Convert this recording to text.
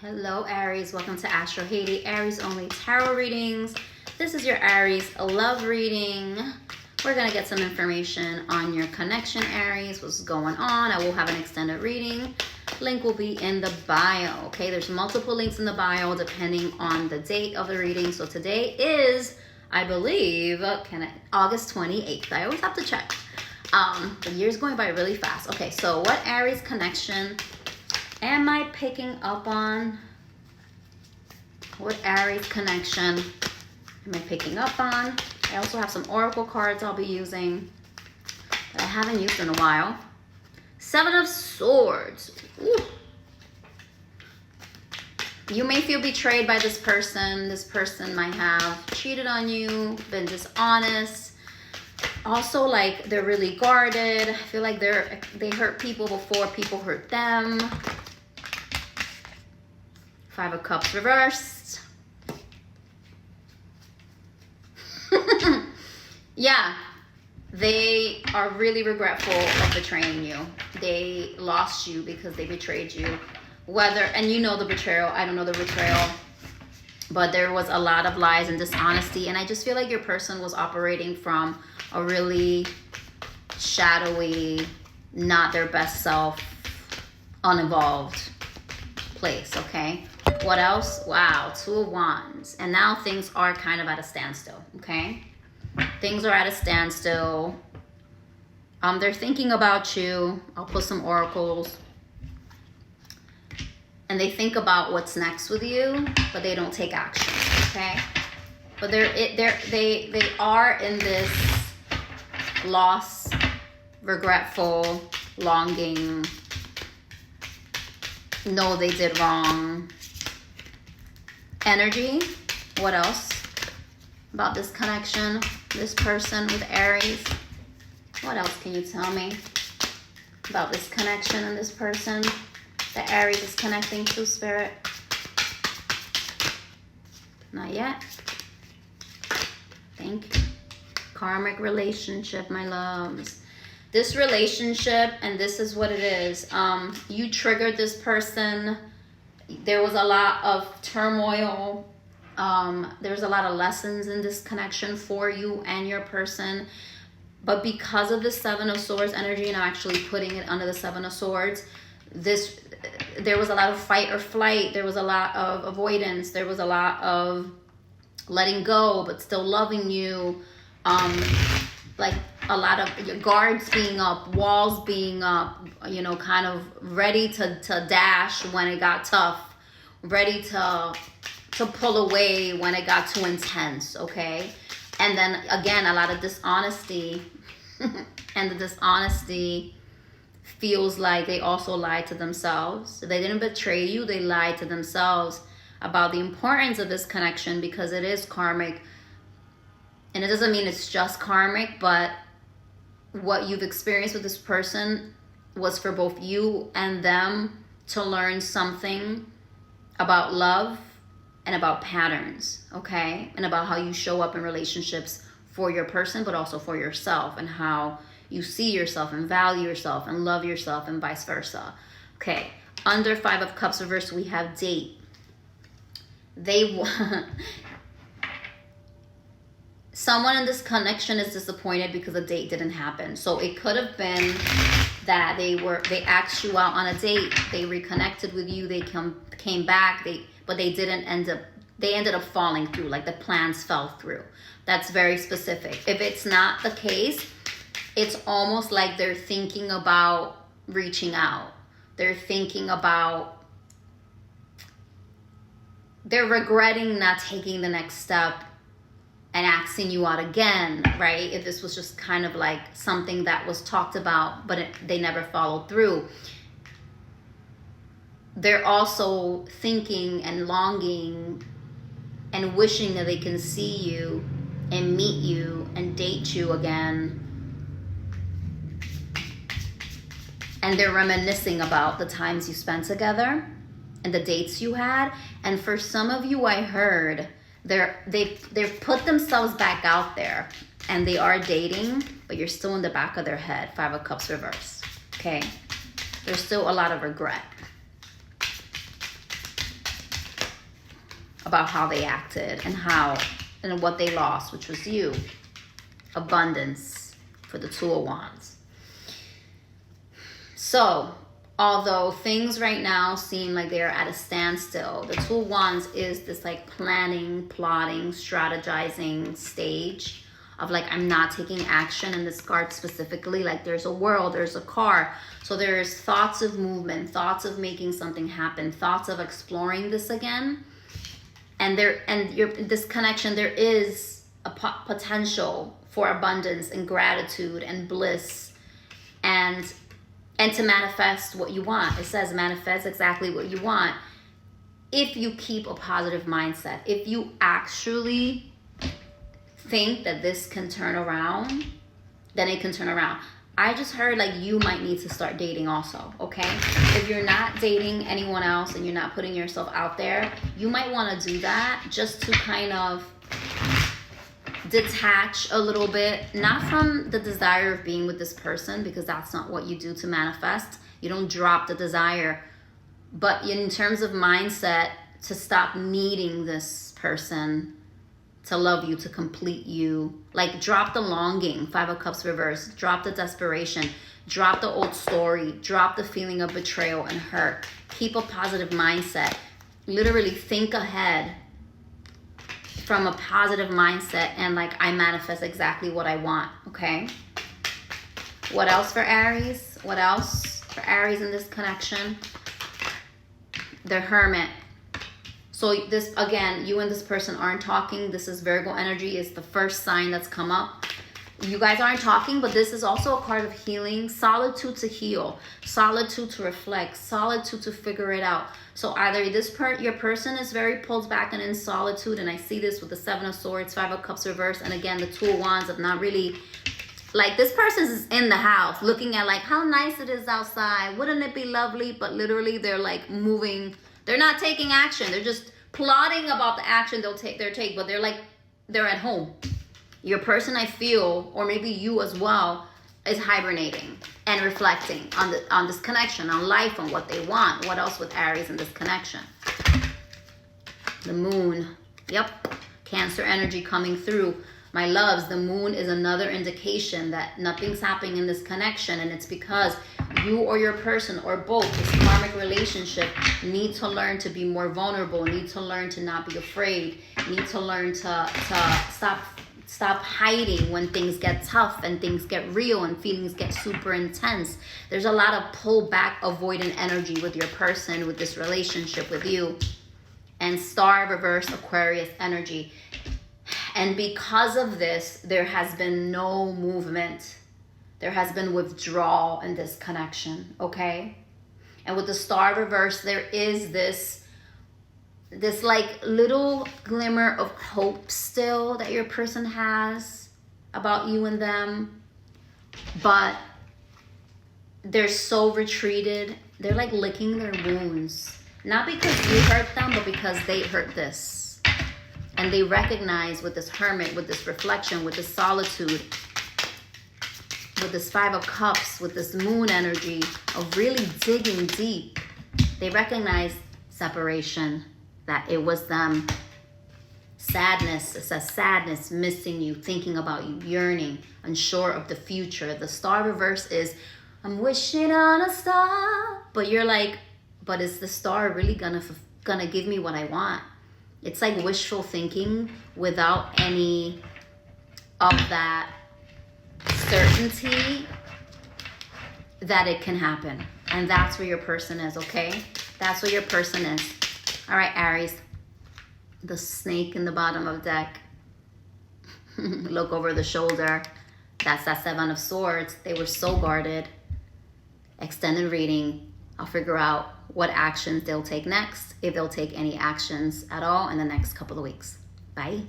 Hello Aries, welcome to Astro Haiti, Aries only tarot readings. This is your Aries love reading. We're gonna get some information on your connection, Aries, what's going on. I will have an extended reading. Link will be in the bio, okay? There's multiple links in the bio depending on the date of the reading. So today is, I believe, August 28th. I always have to check. The year's going by really fast. Okay, so what Aries connection am I picking up on? What Aries connection am I picking up on? I also have some oracle cards I'll be using that I haven't used in a while. Seven of Swords. Ooh. You may feel betrayed by this person. This person might have cheated on you, been dishonest. Also, like, they're really guarded. I feel like they hurt people before people hurt them. Five of Cups reversed. Yeah, they are really regretful of betraying you. They lost you because they betrayed you. And you know the betrayal, I don't know the betrayal, but there was a lot of lies and dishonesty, and I just feel like your person was operating from a really shadowy, not their best self, uninvolved place, okay? What else? Wow, Two of Wands. And now things are kind of at a standstill, okay? Things are at a standstill. They're thinking about you. I'll put some oracles. And they think about what's next with you, but they don't take action, okay? But they are in this loss, regretful, longing, know they did wrong energy. What else about this connection, this person with Aries? What else can you tell me about this connection and this person that Aries is connecting to, Spirit? Not yet. Thank you. Karmic relationship, my loves. This relationship, and this is what it is. You triggered this person. There was a lot of turmoil. There's a lot of lessons in this connection for you and your person. But because of the Seven of Swords energy, and I'm actually putting it under the Seven of Swords, there was a lot of fight or flight. There was a lot of avoidance. There was a lot of letting go, but still loving you. Like a lot of your guards being up, walls being up, you know, kind of ready to dash when it got tough, ready to pull away when it got too intense, okay? And then again, a lot of dishonesty. And the dishonesty feels like they also lied to themselves. They didn't betray you, they lied to themselves about the importance of this connection, because it is karmic. And it doesn't mean it's just karmic, but what you've experienced with this person was for both you and them to learn something about love and about patterns, okay? And about how you show up in relationships for your person, but also for yourself, and how you see yourself and value yourself and love yourself, and vice versa. Okay, under Five of Cups reversed, we have date. Someone in this connection is disappointed because a date didn't happen. So it could have been that they asked you out on a date, they reconnected with you, they came back, but they ended up falling through, like the plans fell through. That's very specific. If it's not the case, it's almost like they're thinking about reaching out. They're regretting not taking the next step and asking you out again, right? If this was just kind of like something that was talked about, but they never followed through. They're also thinking and longing and wishing that they can see you and meet you and date you again. And they're reminiscing about the times you spent together and the dates you had. And for some of you, I heard they've put themselves back out there and they are dating, but you're still in the back of their head. Five of Cups reversed, okay? There's still a lot of regret. about how they acted and what they lost, which was you. Abundance for the Two of Wands. So, although things right now seem like they're at a standstill, the Two of Wands is this like planning, plotting, strategizing stage of like, I'm not taking action. In this card specifically, like there's a world, there's a car. So there's thoughts of movement, thoughts of making something happen, thoughts of exploring this again. And this connection, there is a potential for abundance and gratitude and bliss and to manifest what you want. It says manifest exactly what you want if you keep a positive mindset. If you actually think that this can turn around, then it can turn around. I just heard like you might need to start dating also, okay? If you're not dating anyone else and you're not putting yourself out there, you might want to do that just to kind of detach a little bit, not from the desire of being with this person, because that's not what you do to manifest. You don't drop the desire, but in terms of mindset, to stop needing this person to love you, to complete you. Like drop the longing, Five of Cups reverse, drop the desperation, drop the old story, drop the feeling of betrayal and hurt. Keep a positive mindset. Literally think ahead from a positive mindset and like, I manifest exactly what I want, okay? What else for Aries? What else for Aries in this connection? The Hermit. So this, again, you and this person aren't talking. This is Virgo energy. It's the first sign that's come up. You guys aren't talking, but this is also a card of healing. Solitude to heal. Solitude to reflect. Solitude to figure it out. So either your person is very pulled back and in solitude, and I see this with the Seven of Swords, Five of Cups reverse, and again, the Two of Wands of not really, like this person is in the house looking at like how nice it is outside. Wouldn't it be lovely? But literally they're like moving. They're not taking action. They're just plotting about the action they'll take, but they're at home. Your person, I feel, or maybe you as well, is hibernating and reflecting on this connection, on life, on what they want. What else with Aries in this connection? The Moon. Yep. Cancer energy coming through. My loves, the Moon is another indication that nothing's happening in this connection, and it's because you or your person or both, this karmic relationship, need to learn to be more vulnerable, need to learn to not be afraid, need to learn to stop hiding when things get tough and things get real and feelings get super intense. There's a lot of pull back, avoidant energy with your person, with this relationship with you. And Star reverse Aquarius energy. And because of this, there has been no movement. There has been withdrawal in this connection, okay? And with the Star reverse, there is this like little glimmer of hope still that your person has about you and them. But they're so retreated. They're like licking their wounds. Not because you hurt them, but because they hurt this. And they recognize with this Hermit, with this reflection, with this solitude, with this Five of Cups, with this Moon energy of really digging deep, they recognize separation, that it was them. Sadness, it says sadness, missing you, thinking about you, yearning, unsure of the future. The Star reverse is, I'm wishing on a star. But you're like, but is the star really gonna give me what I want? It's like wishful thinking without any of that certainty that it can happen. And that's where your person is, okay? That's where your person is. All right, Aries. The snake in the bottom of the deck. Look over the shoulder. That's that Seven of Swords. They were so guarded. Extended reading. I'll figure out what actions they'll take next, if they'll take any actions at all in the next couple of weeks. Bye.